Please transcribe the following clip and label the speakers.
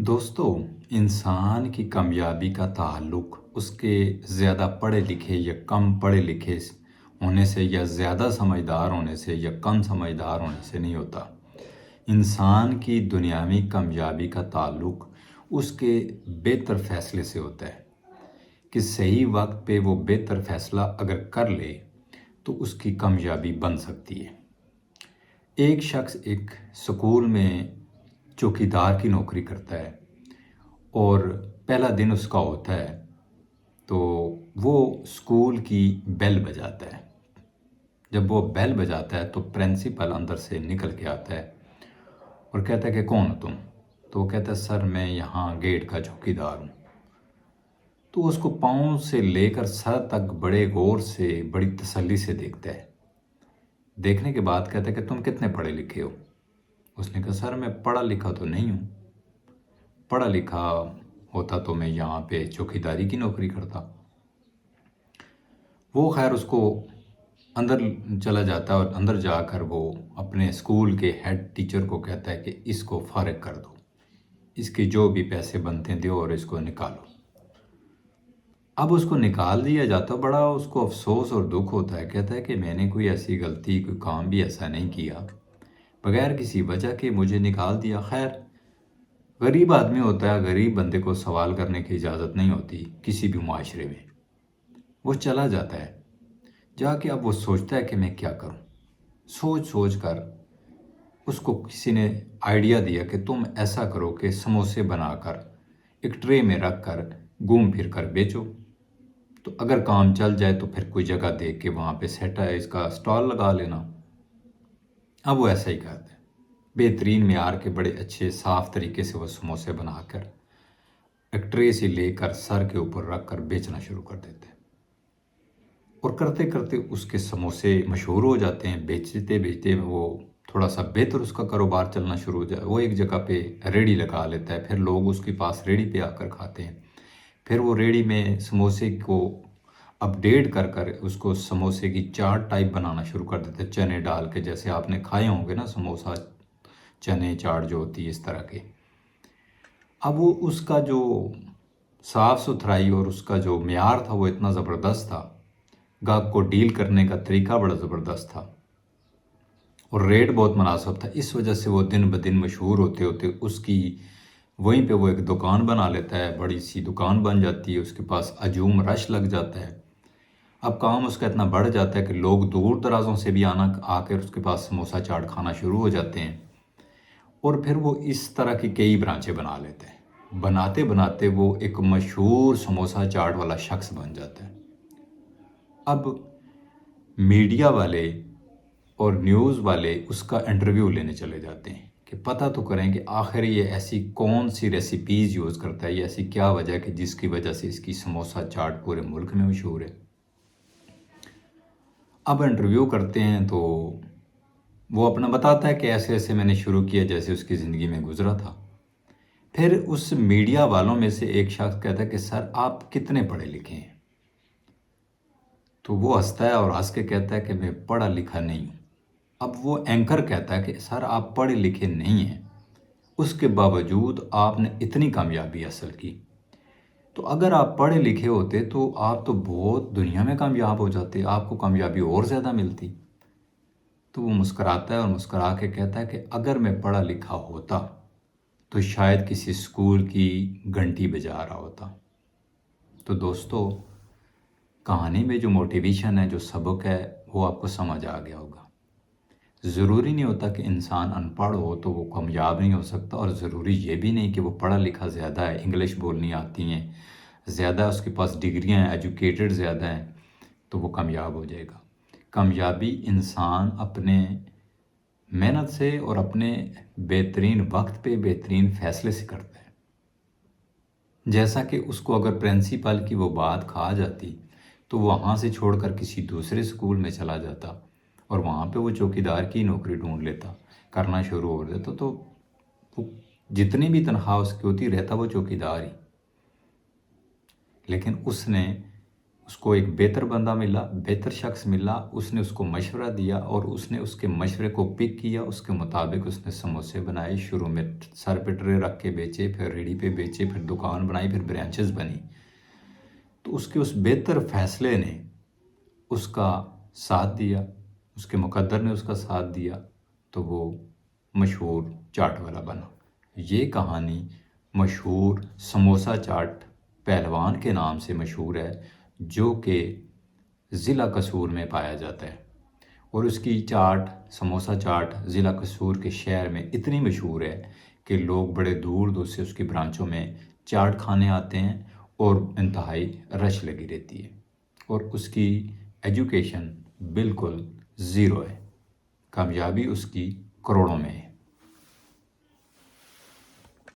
Speaker 1: دوستو، انسان کی کامیابی کا تعلق اس کے زیادہ پڑھے لکھے یا کم پڑھے لکھے ہونے سے یا زیادہ سمجھدار ہونے سے یا کم سمجھدار ہونے سے نہیں ہوتا۔ انسان کی دنیاوی کامیابی کا تعلق اس کے بہتر فیصلے سے ہوتا ہے کہ صحیح وقت پہ وہ بہتر فیصلہ اگر کر لے تو اس کی کامیابی بن سکتی ہے۔ ایک شخص ایک سکول میں چوکیدار کی نوکری کرتا ہے اور پہلا دن اس کا ہوتا ہے تو وہ سکول کی بیل بجاتا ہے۔ جب وہ بیل بجاتا ہے تو پرنسپل اندر سے نکل کے آتا ہے اور کہتا ہے کہ کون ہو تم؟ تو وہ کہتا ہے سر میں یہاں گیٹ کا چوکیدار ہوں۔ تو اس کو پاؤں سے لے کر سر تک بڑے غور سے بڑی تسلی سے دیکھتا ہے۔ دیکھنے کے بعد کہتا ہے کہ تم کتنے پڑھے لکھے ہو؟ اس نے کہا سر میں پڑھا لکھا تو نہیں ہوں، پڑھا لکھا ہوتا تو میں یہاں پہ چوکیداری کی نوکری کرتا۔ وہ خیر اس کو اندر چلا جاتا ہے اور اندر جا کر وہ اپنے اسکول کے ہیڈ ٹیچر کو کہتا ہے کہ اس کو فارغ کر دو، اس کے جو بھی پیسے بنتے ہیں دیو اور اس کو نکالو۔ اب اس کو نکال دیا جاتا، بڑا اس کو افسوس اور دکھ ہوتا ہے، کہتا ہے کہ میں نے کوئی ایسی غلطی کوئی کام بھی ایسا نہیں کیا، بغیر کسی وجہ کے مجھے نکال دیا۔ خیر غریب آدمی ہوتا ہے، غریب بندے کو سوال کرنے کی اجازت نہیں ہوتی کسی بھی معاشرے میں۔ وہ چلا جاتا ہے، جا کے اب وہ سوچتا ہے کہ میں کیا کروں۔ سوچ کر اس کو کسی نے آئیڈیا دیا کہ تم ایسا کرو کہ سموسے بنا کر ایک ٹرے میں رکھ کر گھوم پھر کر بیچو، تو اگر کام چل جائے تو پھر کوئی جگہ دیکھ کے وہاں پہ سیٹ ہے اس کا سٹال لگا لینا۔ اب وہ ایسا ہی کرتا ہے، بہترین معیار کے بڑے اچھے صاف طریقے سے وہ سموسے بنا کر ایک ٹرے سے لے کر سر کے اوپر رکھ کر بیچنا شروع کر دیتے ہیں، اور کرتے کرتے اس کے سموسے مشہور ہو جاتے ہیں۔ بیچتے وہ تھوڑا سا بہتر اس کا کاروبار چلنا شروع ہو جائے، وہ ایک جگہ پہ ریڑھی لگا لیتا ہے، پھر لوگ اس کے پاس ریڑھی پہ آ کر کھاتے ہیں۔ پھر وہ ریڑھی میں سموسے کو اپڈیٹ کر کر اس کو سموسے کی چاٹ ٹائپ بنانا شروع کر دیتے ہیں، چنے ڈال کے، جیسے آپ نے کھائے ہوں گے نا سموسا چنے چاٹ جو ہوتی ہے اس طرح کے۔ اب وہ اس کا جو صاف ستھرائی اور اس کا جو معیار تھا وہ اتنا زبردست تھا، گاہک کو ڈیل کرنے کا طریقہ بڑا زبردست تھا اور ریٹ بہت مناسب تھا، اس وجہ سے وہ دن بدن مشہور ہوتے ہوتے اس کی وہیں پہ وہ ایک دکان بنا لیتا ہے، بڑی سی دکان بن جاتی ہے، اس کے پاس ہجوم رش لگ جاتا ہے۔ اب کام اس کا اتنا بڑھ جاتا ہے کہ لوگ دور درازوں سے بھی آ کر اس کے پاس سموسا چاٹ کھانا شروع ہو جاتے ہیں، اور پھر وہ اس طرح کی کئی برانچیں بنا لیتے ہیں۔ بناتے بناتے وہ ایک مشہور سموسا چاٹ والا شخص بن جاتا ہے۔ اب میڈیا والے اور نیوز والے اس کا انٹرویو لینے چلے جاتے ہیں کہ پتہ تو کریں کہ آخر یہ ایسی کون سی ریسیپیز یوز کرتا ہے، یہ ایسی کیا وجہ ہے کہ جس کی وجہ سے اس کی سموسا چاٹ پورے ملک میں مشہور ہے۔ اب انٹرویو کرتے ہیں تو وہ اپنا بتاتا ہے کہ ایسے ایسے میں نے شروع کیا جیسے اس کی زندگی میں گزرا تھا۔ پھر اس میڈیا والوں میں سے ایک شخص کہتا ہے کہ سر آپ کتنے پڑھے لکھے ہیں؟ تو وہ ہنستا ہے اور ہنس کے کہتا ہے کہ میں پڑھا لکھا نہیں ہوں۔ اب وہ اینکر کہتا ہے کہ سر آپ پڑھے لکھے نہیں ہیں، اس کے باوجود آپ نے اتنی کامیابی حاصل کی، تو اگر آپ پڑھے لکھے ہوتے تو آپ تو بہت دنیا میں کامیاب ہو جاتے، آپ کو کامیابی اور زیادہ ملتی۔ تو وہ مسکراتا ہے اور مسکرا کے کہتا ہے کہ اگر میں پڑھا لکھا ہوتا تو شاید کسی اسکول کی گھنٹی بجا رہا ہوتا۔ تو دوستو، کہانی میں جو موٹیویشن ہے، جو سبق ہے، وہ آپ کو سمجھ آ گیا ہوگا۔ ضروری نہیں ہوتا کہ انسان ان پڑھ ہو تو وہ کامیاب نہیں ہو سکتا، اور ضروری یہ بھی نہیں کہ وہ پڑھا لکھا زیادہ ہے، انگلش بولنی آتی ہیں زیادہ، اس کے پاس ڈگریاں ہیں، ایجوکیٹڈ زیادہ ہیں تو وہ کامیاب ہو جائے گا۔ کامیابی انسان اپنے محنت سے اور اپنے بہترین وقت پہ بہترین فیصلے سے کرتا ہے۔ جیسا کہ اس کو اگر پرنسپل کی وہ بات کھا جاتی تو وہاں سے چھوڑ کر کسی دوسرے اسکول میں چلا جاتا اور وہاں پہ وہ چوکیدار کی نوکری ڈھونڈ لیتا، کرنا شروع ہو دیتا، تو وہ جتنی بھی تنخواہ اس کی ہوتی رہتا وہ چوکیدار ہی۔ لیکن اس نے اس کو ایک بہتر بندہ ملا، بہتر شخص ملا، اس نے اس کو مشورہ دیا اور اس نے اس کے مشورے کو پک کیا، اس کے مطابق اس نے سموسے بنائے، شروع میں سر پہ ٹرے رکھ کے بیچے، پھر ریڑھی پہ بیچے، پھر دکان بنائی، پھر برانچز بنی۔ تو اس کے اس بہتر فیصلے نے اس کا ساتھ دیا، اس کے مقدر نے اس کا ساتھ دیا، تو وہ مشہور چاٹ والا بنا۔ یہ کہانی مشہور سموسہ چاٹ پہلوان کے نام سے مشہور ہے، جو کہ ضلع قصور میں پایا جاتا ہے، اور اس کی چاٹ، سموسہ چاٹ، ضلع قصور کے شہر میں اتنی مشہور ہے کہ لوگ بڑے دور دور سے اس کی برانچوں میں چاٹ کھانے آتے ہیں، اور انتہائی رش لگی رہتی ہے، اور اس کی ایجوکیشن بالکل زیرو ہے، کامیابی اس کی کروڑوں میں ہے۔